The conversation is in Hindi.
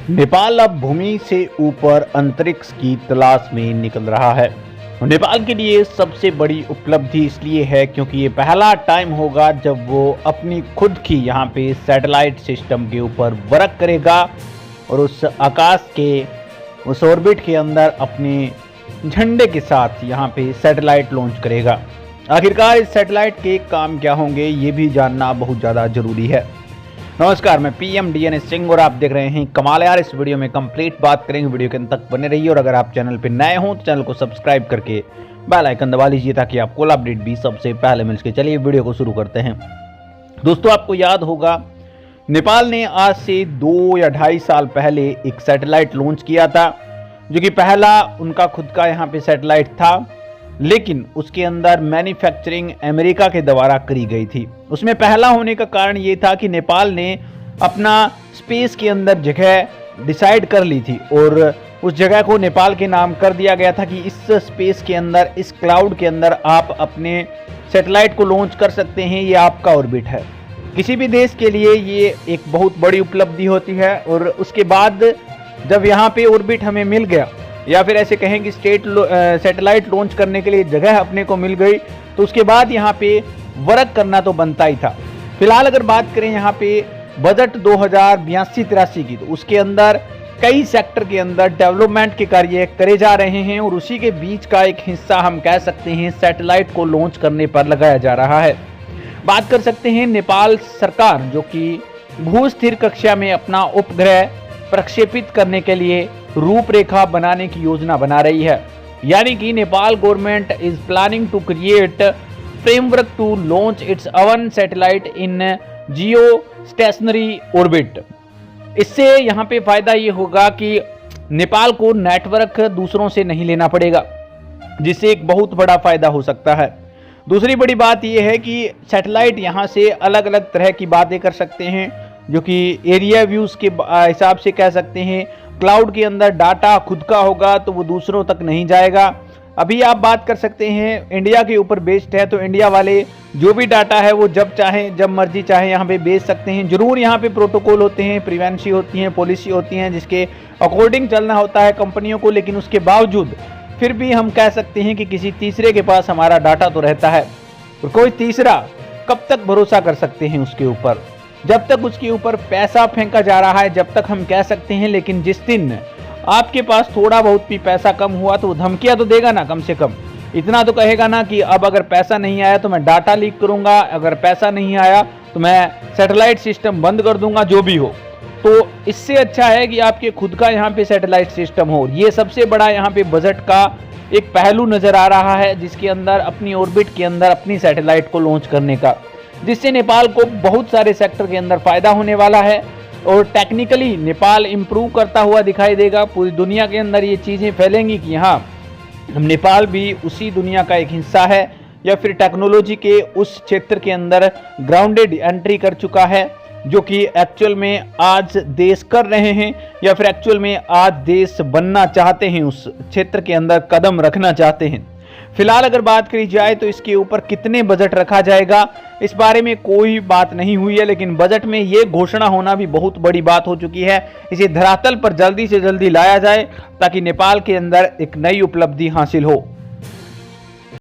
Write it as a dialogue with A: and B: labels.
A: नेपाल अब भूमि से ऊपर अंतरिक्ष की तलाश में निकल रहा है। नेपाल के लिए सबसे बड़ी उपलब्धि इसलिए है क्योंकि ये पहला टाइम होगा जब वो अपनी खुद की यहाँ पे सैटेलाइट सिस्टम के ऊपर वर्क करेगा और उस आकाश के उस ऑर्बिट के अंदर अपने झंडे के साथ यहाँ पे सैटेलाइट लॉन्च करेगा। आखिरकार इस सैटेलाइट के काम क्या होंगे ये भी जानना बहुत ज़्यादा जरूरी है। नमस्कार, मैं पीएम डीएनएस सिंह और आप देख रहे हैं कमाल यार। इस वीडियो में कंप्लीट बात करेंगे, वीडियो के अंत तक बने रहिए और अगर आप चैनल पर नए हों तो चैनल को सब्सक्राइब करके बेल आइकन दबा लीजिए ताकि आपको अपडेट भी सबसे पहले मिल सके। चलिए वीडियो को शुरू करते हैं। दोस्तों, आपको याद होगा नेपाल ने आज से 2 या 2.5 साल पहले एक सैटेलाइट लॉन्च किया था, जो कि पहला उनका खुद का यहाँ पे सैटेलाइट था, लेकिन उसके अंदर मैन्युफैक्चरिंग अमेरिका के द्वारा करी गई थी। उसमें पहला होने का कारण ये था कि नेपाल ने अपना स्पेस के अंदर जगह डिसाइड कर ली थी और उस जगह को नेपाल के नाम कर दिया गया था कि इस स्पेस के अंदर, इस क्लाउड के अंदर आप अपने सैटेलाइट को लॉन्च कर सकते हैं, ये आपका ऑर्बिट है। किसी भी देश के लिए ये एक बहुत बड़ी उपलब्धि होती है। और उसके बाद जब यहाँ पे ऑर्बिट हमें मिल गया या फिर ऐसे कहें कि सैटेलाइट लॉन्च करने के लिए जगह अपने को मिल गई, तो उसके बाद यहाँ पे वर्क करना तो बनता ही था। फिलहाल अगर बात करें यहाँ पे बजट 2082-83 की, तो उसके अंदर कई सेक्टर के अंदर डेवलपमेंट के कार्य करे जा रहे हैं और उसी के बीच का एक हिस्सा हम कह सकते हैं सैटेलाइट को लॉन्च करने पर लगाया जा रहा है। बात कर सकते हैं नेपाल सरकार, जो कि भू-स्थिर कक्षा में अपना उपग्रह प्रक्षेपित करने के लिए रूपरेखा बनाने की योजना बना रही है। यानी कि Nepal government is planning to create framework to launch its own satellite in geostationary orbit. इससे यहाँ पे फायदा ये होगा कि नेपाल को नेटवर्क दूसरों से नहीं लेना पड़ेगा, जिससे एक बहुत बड़ा फायदा हो सकता है। दूसरी बड़ी बात यह है कि सैटेलाइट यहाँ से अलग अलग तरह की बातें कर सकते हैं, जो कि एरिया व्यूज के हिसाब से कह सकते हैं। क्लाउड के अंदर डाटा खुद का होगा तो वो दूसरों तक नहीं जाएगा। अभी आप बात कर सकते हैं इंडिया के ऊपर बेस्ड है, तो इंडिया वाले जो भी डाटा है वो जब चाहें, जब मर्जी चाहे यहाँ पे बेच सकते हैं। जरूर यहाँ पे प्रोटोकॉल होते हैं, प्रिवेंसी होती हैं, पॉलिसी होती हैं, जिसके अकॉर्डिंग चलना होता है कंपनियों को, लेकिन उसके बावजूद फिर भी हम कह सकते हैं कि किसी तीसरे के पास हमारा डाटा तो रहता है। और कोई तीसरा कब तक भरोसा कर सकते हैं उसके ऊपर? जब तक उसके ऊपर पैसा फेंका जा रहा है जब तक हम कह सकते हैं, लेकिन जिस दिन आपके पास थोड़ा बहुत भी पैसा कम हुआ तो वो धमकियां तो देगा ना। कम से कम इतना तो कहेगा ना कि अब अगर पैसा नहीं आया तो मैं डाटा लीक करूंगा, अगर पैसा नहीं आया तो मैं सैटेलाइट सिस्टम बंद कर दूंगा, जो भी हो। तो इससे अच्छा है कि आपके खुद का यहाँ पे सैटेलाइट सिस्टम हो। ये सबसे बड़ा यहाँ पे बजट का एक पहलू नजर आ रहा है, जिसके अंदर अपनी ऑर्बिट के अंदर अपनी सैटेलाइट को लॉन्च करने का, जिससे नेपाल को बहुत सारे सेक्टर के अंदर फायदा होने वाला है और टेक्निकली नेपाल इंप्रूव करता हुआ दिखाई देगा। पूरी दुनिया के अंदर ये चीज़ें फैलेंगी कि हाँ, नेपाल भी उसी दुनिया का एक हिस्सा है या फिर टेक्नोलॉजी के उस क्षेत्र के अंदर ग्राउंडेड एंट्री कर चुका है, जो कि एक्चुअल में आज देश कर रहे हैं या फिर एक्चुअल में आज देश बनना चाहते हैं, उस क्षेत्र के अंदर कदम रखना चाहते हैं। फिलहाल अगर बात करी जाए तो इसके ऊपर कितने बजट रखा जाएगा, इस बारे में कोई बात नहीं हुई है, लेकिन बजट में ये घोषणा होना भी बहुत बड़ी बात हो चुकी है। इसे धरातल पर जल्दी से जल्दी लाया जाए ताकि नेपाल के अंदर एक नई उपलब्धि हासिल हो।